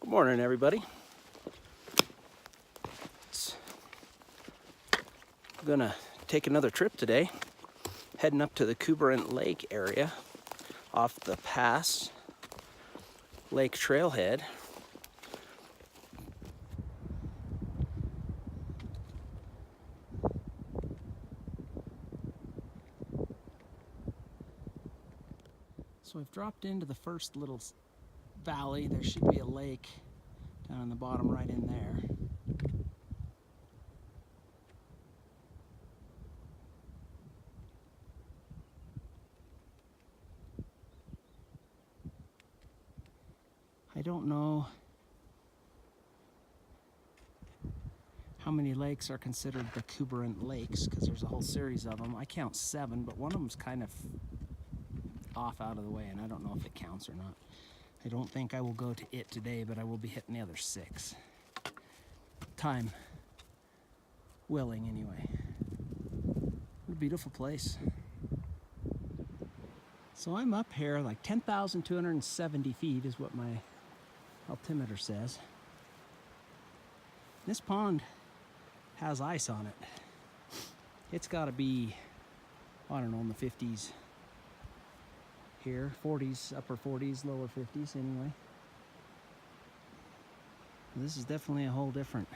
Good morning, everybody. I'm gonna take another trip today, heading up to the Cuberant Lake area off the Pass Lake Trailhead. So I've dropped into the first little valley. There should be a lake down in the bottom right in there. I don't know how many lakes are considered the Cuberant Lakes, because there's a whole series of them. I count 7, but one of them's kind of off out of the way, and I don't know if it counts or not. I don't think I will go to it today, but I will be hitting the other 6. Time willing, anyway. What a beautiful place. So I'm up here, like 10,270 feet is what my altimeter says. This pond has ice on it. It's got to be, I don't know, in the 50s here, 40s, upper 40s, lower 50s anyway. This is definitely a whole different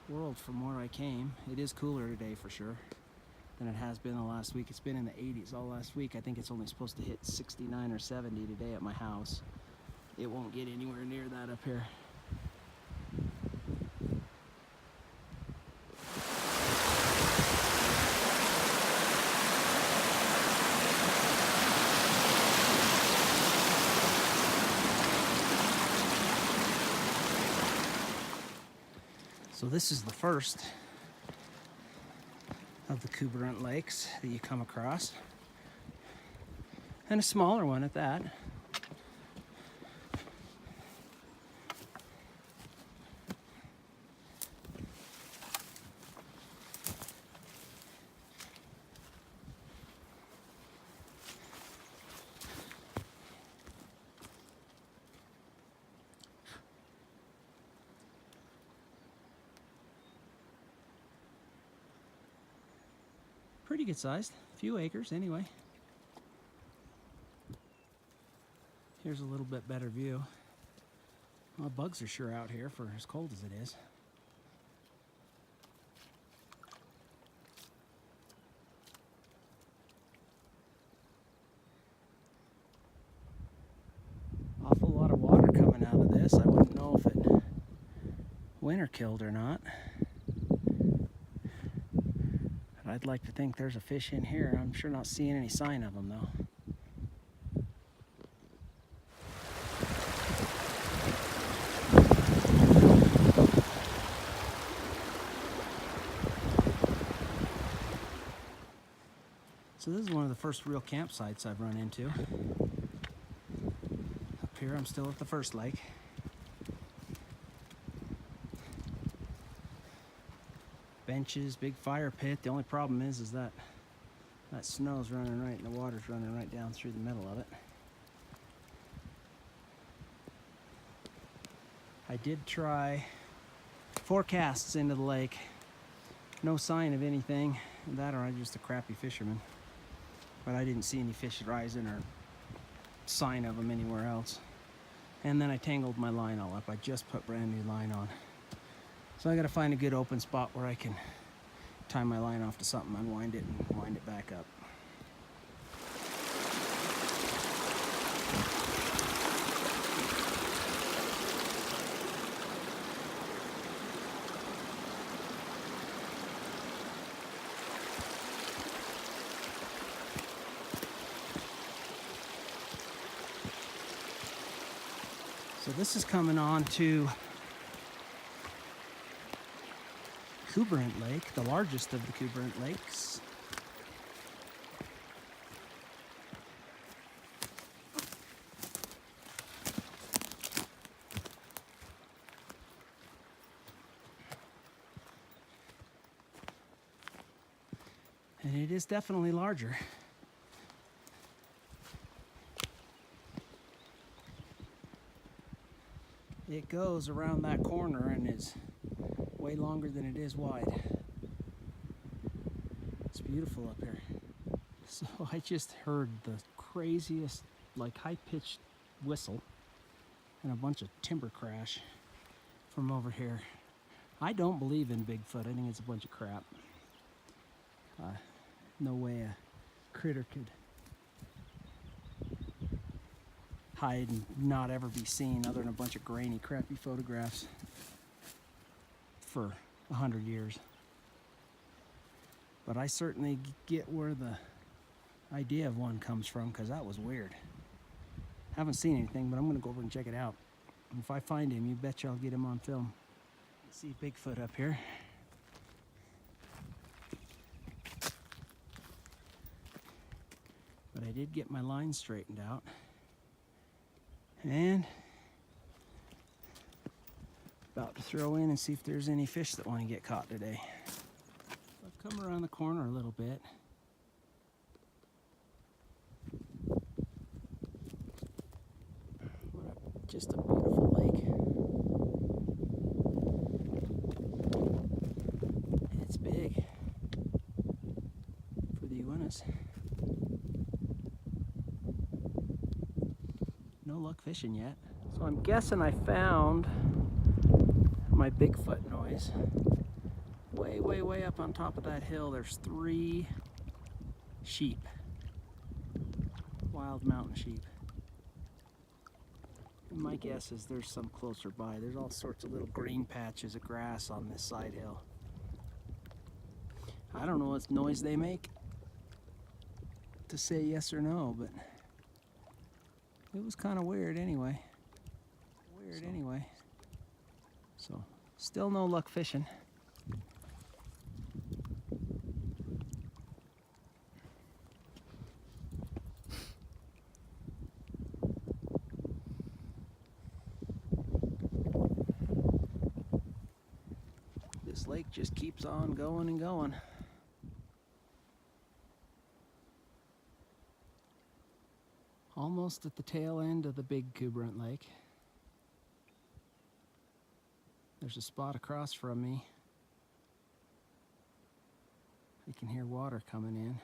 world from where I came. It is cooler today for sure than it has been the last week. It's been in the 80s all last week. I think it's only supposed to hit 69 or 70 today at my house. It won't get anywhere near that up here. So this is the first of the Cuberant Lakes that you come across, and a smaller one at that. Pretty good sized, a few acres anyway. Here's a little bit better view. Well, bugs are sure out here for as cold as it is. Awful lot of water coming out of this. I wouldn't know if it winter killed or not. I'd like to think there's a fish in here. I'm sure not seeing any sign of them though. So this is one of the first real campsites I've run into. Up here I'm still at the first lake. Benches, big fire pit. The only problem is that snow's running right and the water's running right down through the middle of it. I did try 4 casts into the lake. No sign of anything. That or I'm just a crappy fisherman. But I didn't see any fish rising or sign of them anywhere else. And then I tangled my line all up. I just put brand new line on. So I gotta find a good open spot where I can tie my line off to something, unwind it, and wind it back up. So this is coming on to Cuberant Lake, the largest of the Cuberant Lakes. And it is definitely larger. it goes around that corner and is way longer than it is wide. It's beautiful up here. So I just heard the craziest, like, high-pitched whistle and a bunch of timber crash from over here. I don't believe in Bigfoot. I think it's a bunch of crap. No way a critter could hide and not ever be seen other than a bunch of grainy, crappy photographs for 100 years. But I certainly get where the idea of one comes from, because that was weird. Haven't seen anything, but I'm going to go over and check it out. And if I find him, you betcha I'll get him on film. See Bigfoot up here. But I did get my line straightened out. And about to throw in and see if there's any fish that want to get caught today. I've come around the corner a little bit. Just a beautiful lake. It's big for the Uintas. No luck fishing yet. So I'm guessing I found my Bigfoot noise. Way up on top of that hill, there's 3 sheep. Wild mountain sheep. And my guess is there's some closer by. There's all sorts of little green patches of grass on this side hill. I don't know what noise they make to say yes or no, but it was kind of weird anyway. So, still no luck fishing. This lake just keeps on going and going. Almost at the tail end of the big Cuberant Lake. There's a spot across from me. You can hear water coming in.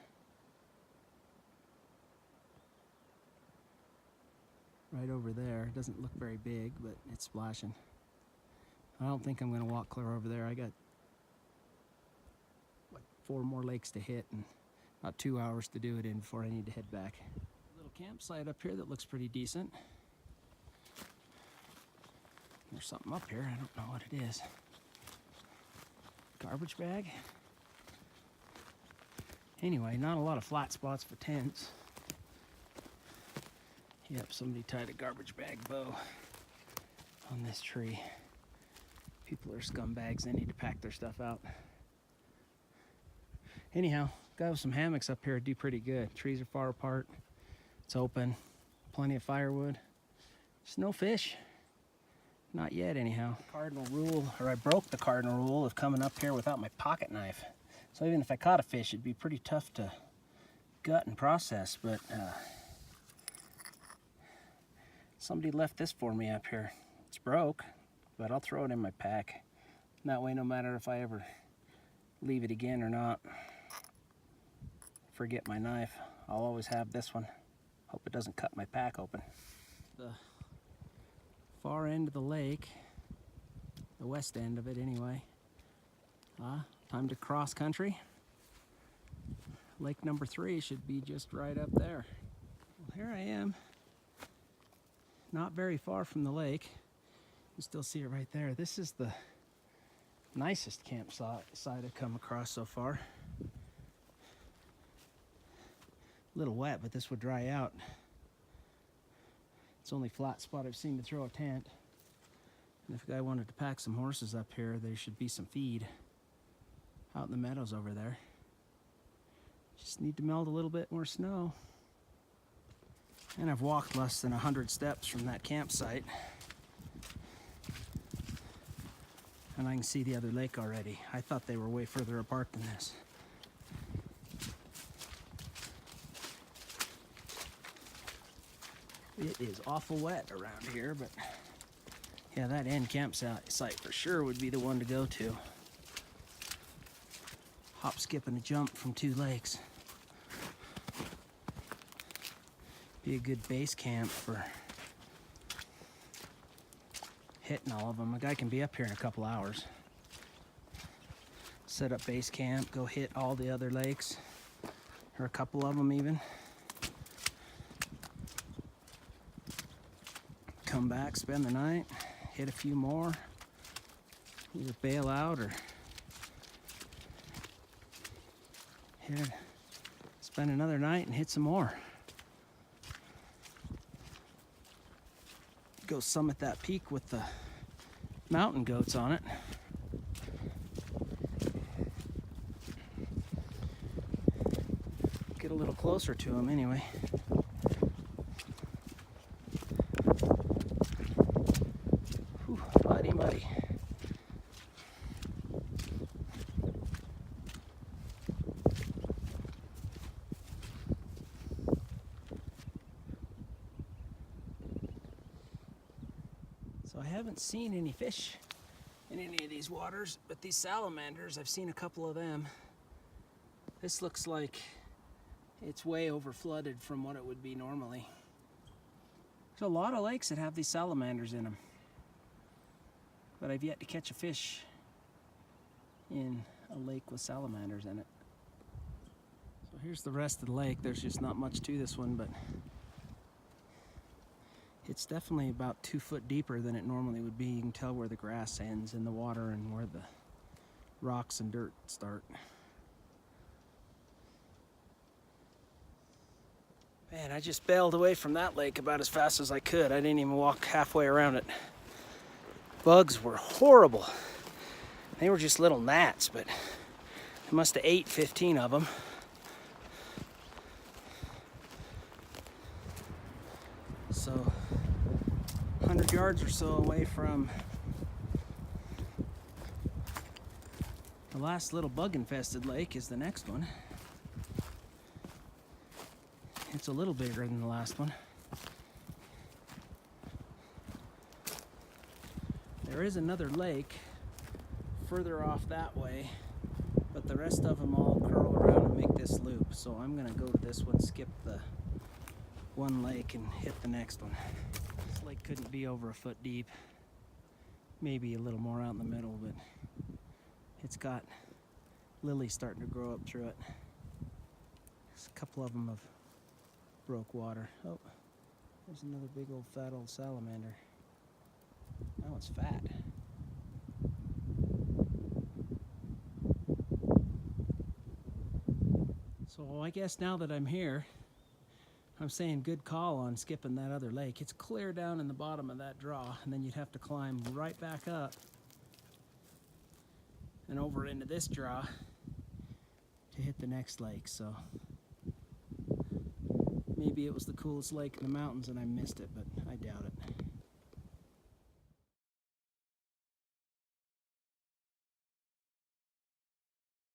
Right over there. It doesn't look very big, but it's splashing. I don't think I'm going to walk clear over there. I got like 4 more lakes to hit and about 2 hours to do it in before I need to head back. A little campsite up here that looks pretty decent. There's something up here. I don't know what it is. Garbage bag? Anyway, not a lot of flat spots for tents. Yep, somebody tied a garbage bag bow on this tree. People are scumbags. They need to pack their stuff out. Anyhow, got some hammocks up here that do pretty good. Trees are far apart. It's open. Plenty of firewood. Just no fish. Not yet, anyhow. Cardinal rule, or I broke the cardinal rule of coming up here without my pocket knife. So even if I caught a fish, it'd be pretty tough to gut and process, but somebody left this for me up here. It's broke, but I'll throw it in my pack. And that way, no matter if I ever leave it again or not, forget my knife, I'll always have this one. Hope it doesn't cut my pack open. The far end of the lake, the west end of it anyway. Time to cross country. Lake number 3 should be just right up there. Well, here I am, not very far from the lake. You still see it right there. This is the nicest campsite I've come across so far. A little wet, but this would dry out. It's the only flat spot I've seen to throw a tent. And if a guy wanted to pack some horses up here, there should be some feed out in the meadows over there. Just need to melt a little bit more snow. And I've walked less than 100 steps from that campsite. And I can see the other lake already. I thought they were way further apart than this. It is awful wet around here, but Yeah, that end campsite for sure would be the one to go to. Hop, skip, and a jump from 2 lakes. Be a good base camp for hitting all of them. A guy can be up here in a couple hours. Set up base camp, go hit all the other lakes, or a couple of them even. Come back, spend the night, hit a few more, either bail out or spend another night and hit some more. Go summit that peak with the mountain goats on it. Get a little closer to them anyway. Whew, muddy. So I haven't seen any fish in any of these waters, but these salamanders, I've seen a couple of them. This looks like it's way over flooded from what it would be normally. There's a lot of lakes that have these salamanders in them, but I've yet to catch a fish in a lake with salamanders in it. So here's the rest of the lake. There's just not much to this one, but it's definitely about 2 foot deeper than it normally would be. You can tell where the grass ends in the water and where the rocks and dirt start. Man, I just bailed away from that lake about as fast as I could. I didn't even walk halfway around it. Bugs were horrible. They were just little gnats, but I must have ate 15 of them. So 100 yards or so away from the last little bug-infested lake is the next one. It's a little bigger than the last one. There is another lake further off that way, but the rest of them all curl around and make this loop. So I'm gonna go to this one, skip the one lake and hit the next one. This lake couldn't be over 1 foot deep. Maybe a little more out in the middle, but it's got lilies starting to grow up through it. There's a couple of them have broke water. Oh, there's another big old fat old salamander. That one's fat. So I guess now that I'm here, I'm saying good call on skipping that other lake. It's clear down in the bottom of that draw, and then you'd have to climb right back up and over into this draw to hit the next lake. So maybe it was the coolest lake in the mountains and I missed it, but I doubt it.